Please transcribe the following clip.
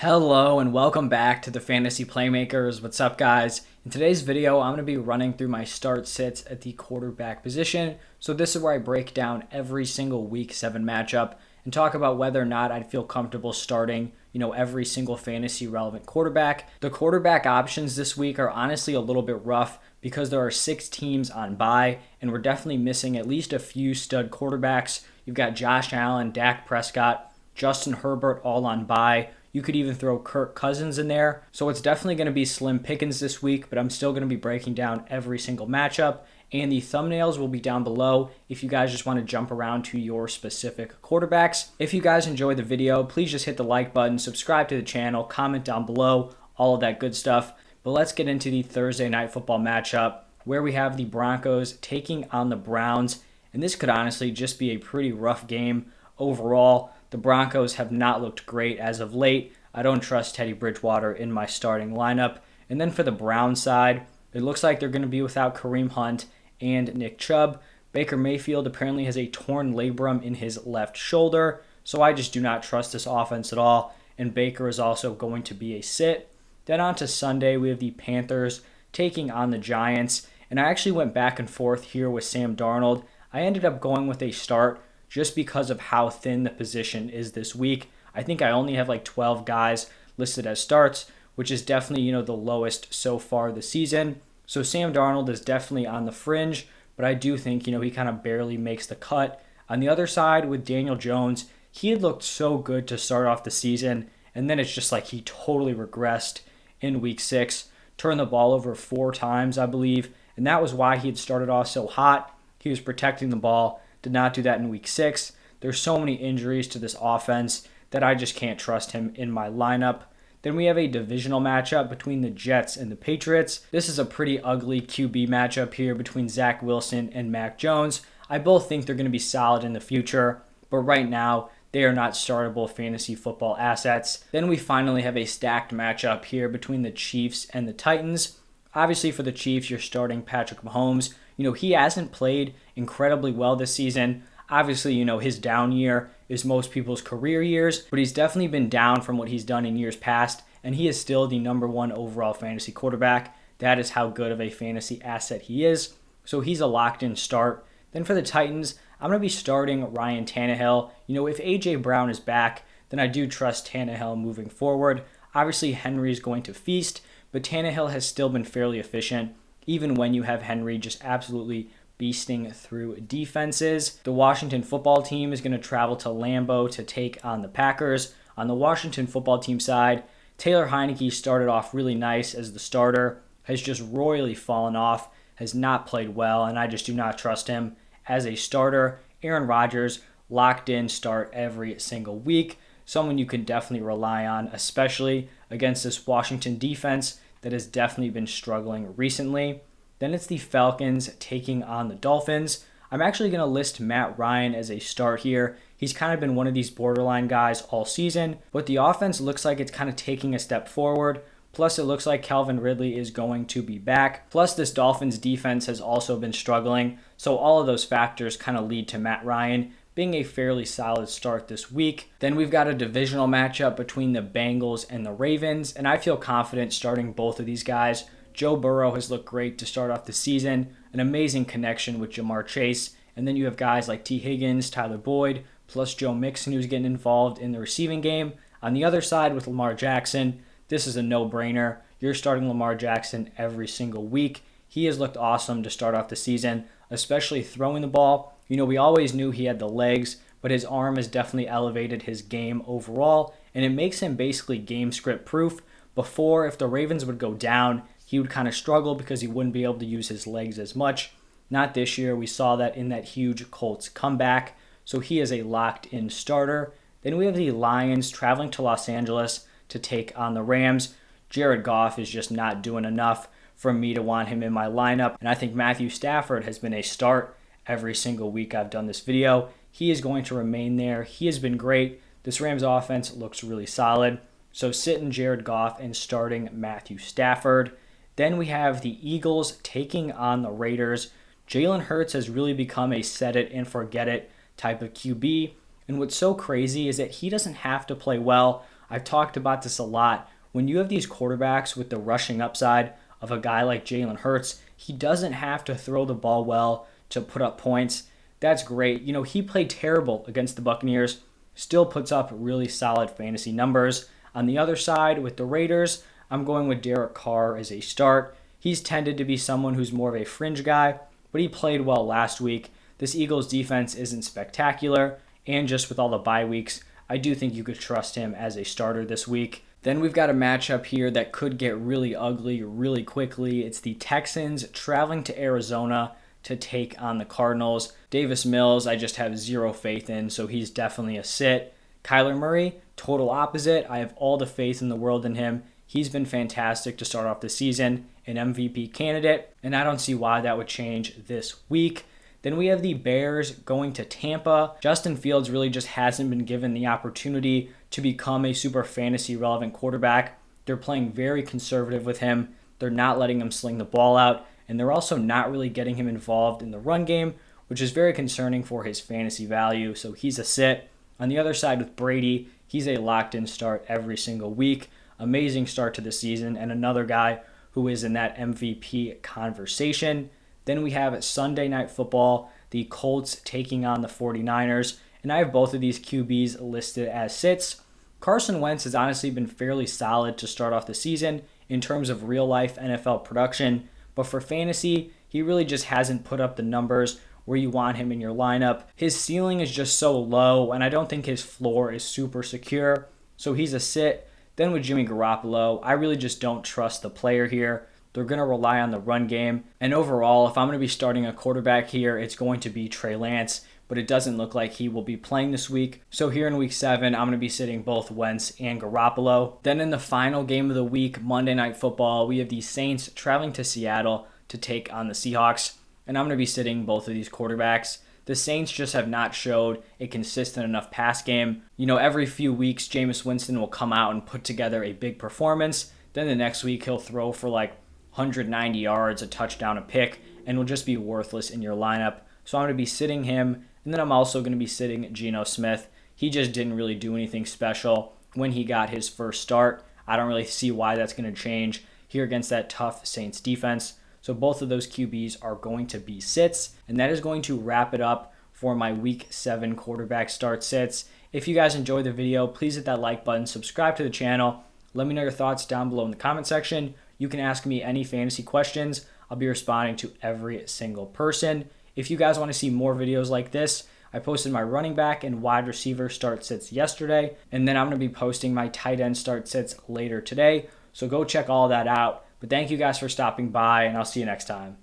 Hello and welcome back to the Fantasy Playmakers. What's up, guys? In today's video, I'm going to be running through my start sits at the quarterback position. So this is where I break down every single week 7 matchup and talk about whether or not I'd feel comfortable starting, every single fantasy relevant quarterback. The quarterback options this week are honestly a little bit rough because there are 6 teams on bye and we're definitely missing at least a few stud quarterbacks. You've got Josh Allen, Dak Prescott, Justin Herbert all on bye. You could even throw Kirk Cousins in there. So it's definitely going to be slim pickings this week, but I'm still going to be breaking down every single matchup. And the thumbnails will be down below if you guys just want to jump around to your specific quarterbacks. If you guys enjoyed the video, please just hit the like button, subscribe to the channel, comment down below, all of that good stuff. But let's get into the Thursday night football matchup where we have the Broncos taking on the Browns. And this could honestly just be a pretty rough game overall. The Broncos have not looked great as of late. I don't trust Teddy Bridgewater in my starting lineup. And then for the Browns side, it looks like they're going to be without Kareem Hunt and Nick Chubb. Baker Mayfield apparently has a torn labrum in his left shoulder, so I just do not trust this offense at all. And Baker is also going to be a sit. Then on to Sunday, we have the Panthers taking on the Giants. And I actually went back and forth here with Sam Darnold. I ended up going with a start just because of how thin the position is this week. I think I only have like 12 guys listed as starts, which is definitely, the lowest so far this season. So Sam Darnold is definitely on the fringe, but I do think, he kind of barely makes the cut. On the other side with Daniel Jones, he had looked so good to start off the season, and then it's just like he totally regressed in week 6, turned the ball over 4 times, I believe, and that was why he had started off so hot. He was protecting the ball. Did not do that in week 6. There's so many injuries to this offense that I just can't trust him in my lineup. Then we have a divisional matchup between the Jets and the Patriots. This is a pretty ugly QB matchup here between Zach Wilson and Mac Jones. I both think they're going to be solid in the future, but right now they are not startable fantasy football assets. Then we finally have a stacked matchup here between the Chiefs and the Titans. Obviously for the Chiefs, you're starting Patrick Mahomes. He hasn't played incredibly well this season. Obviously, his down year is most people's career years, but he's definitely been down from what he's done in years past, and he is still the number 1 overall fantasy quarterback. That is how good of a fantasy asset he is. So he's a locked-in start. Then for the Titans, I'm going to be starting Ryan Tannehill. If A.J. Brown is back, then I do trust Tannehill moving forward. Obviously, Henry is going to feast, but Tannehill has still been fairly efficient, even when you have Henry just absolutely beasting through defenses. The Washington football team is going to travel to Lambeau to take on the Packers. On the Washington football team side, Taylor Heineke started off really nice as the starter, has just royally fallen off, has not played well, and I just do not trust him as a starter. Aaron Rodgers, locked in start every single week. Someone you can definitely rely on, especially against this Washington defense that has definitely been struggling recently. Then it's the Falcons taking on the Dolphins. I'm actually going to list Matt Ryan as a start here. He's kind of been one of these borderline guys all season, but the offense looks like it's kind of taking a step forward. Plus, it looks like Calvin Ridley is going to be back. Plus, this Dolphins defense has also been struggling. So all of those factors kind of lead to Matt Ryan being a fairly solid start this week. Then we've got a divisional matchup between the Bengals and the Ravens, and I feel confident starting both of these guys. Joe Burrow has looked great to start off the season, an amazing connection with Jamar Chase, and then you have guys like T. Higgins, Tyler Boyd, plus Joe Mixon who's getting involved in the receiving game. On the other side with Lamar Jackson, this is a no-brainer. You're starting Lamar Jackson every single week. He has looked awesome to start off the season, especially throwing the ball. We always knew he had the legs, but his arm has definitely elevated his game overall, and it makes him basically game script proof. Before, if the Ravens would go down, he would kind of struggle because he wouldn't be able to use his legs as much. Not this year. We saw that in that huge Colts comeback, so he is a locked-in starter. Then we have the Lions traveling to Los Angeles to take on the Rams. Jared Goff is just not doing enough for me to want him in my lineup, and I think Matthew Stafford has been a start every single week I've done this video. He is going to remain there. He has been great. This Rams offense looks really solid. So sitting Jared Goff and starting Matthew Stafford. Then we have the Eagles taking on the Raiders. Jalen Hurts has really become a set it and forget it type of QB. And what's so crazy is that he doesn't have to play well. I've talked about this a lot. When you have these quarterbacks with the rushing upside of a guy like Jalen Hurts, he doesn't have to throw the ball well to put up points. That's great. He played terrible against the Buccaneers, still puts up really solid fantasy numbers. On the other side, with the Raiders, I'm going with Derek Carr as a start. He's tended to be someone who's more of a fringe guy, but he played well last week. This Eagles defense isn't spectacular, and just with all the bye weeks, I do think you could trust him as a starter this week. Then we've got a matchup here that could get really ugly really quickly. It's the Texans traveling to Arizona to take on the Cardinals. Davis Mills, I just have zero faith in, so he's definitely a sit. Kyler Murray, total opposite. I have all the faith in the world in him. He's been fantastic to start off the season, an MVP candidate, and I don't see why that would change this week. Then we have the Bears going to Tampa. Justin Fields really just hasn't been given the opportunity to become a super fantasy relevant quarterback. They're playing very conservative with him. They're not letting him sling the ball out, and they're also not really getting him involved in the run game, which is very concerning for his fantasy value, so he's a sit. On the other side with Brady, he's a locked-in start every single week. Amazing start to the season, and another guy who is in that MVP conversation. Then we have Sunday Night Football, the Colts taking on the 49ers, and I have both of these QBs listed as sits. Carson Wentz has honestly been fairly solid to start off the season in terms of real-life NFL production, but for fantasy, he really just hasn't put up the numbers where you want him in your lineup. His ceiling is just so low, and I don't think his floor is super secure, so he's a sit. Then with Jimmy Garoppolo, I really just don't trust the player here. They're going to rely on the run game. And overall, if I'm going to be starting a quarterback here, it's going to be Trey Lance, but it doesn't look like he will be playing this week. So here in week 7, I'm going to be sitting both Wentz and Garoppolo. Then in the final game of the week, Monday Night Football, we have the Saints traveling to Seattle to take on the Seahawks, and I'm going to be sitting both of these quarterbacks. The Saints just have not showed a consistent enough pass game. Every few weeks, Jameis Winston will come out and put together a big performance. Then the next week, he'll throw for 190 yards, a touchdown, a pick, and will just be worthless in your lineup. So I'm going to be sitting him, and then I'm also going to be sitting Geno Smith. He just didn't really do anything special when he got his first start. I don't really see why that's going to change here against that tough Saints defense. So both of those QBs are going to be sits, and that is going to wrap it up for my Week 7 quarterback start sits. If you guys enjoyed the video, please hit that like button, subscribe to the channel. Let me know your thoughts down below in the comment section. You can ask me any fantasy questions. I'll be responding to every single person. If you guys want to see more videos like this, I posted my running back and wide receiver start sits yesterday, and then I'm going to be posting my tight end start sits later today. So go check all that out. But thank you guys for stopping by, and I'll see you next time.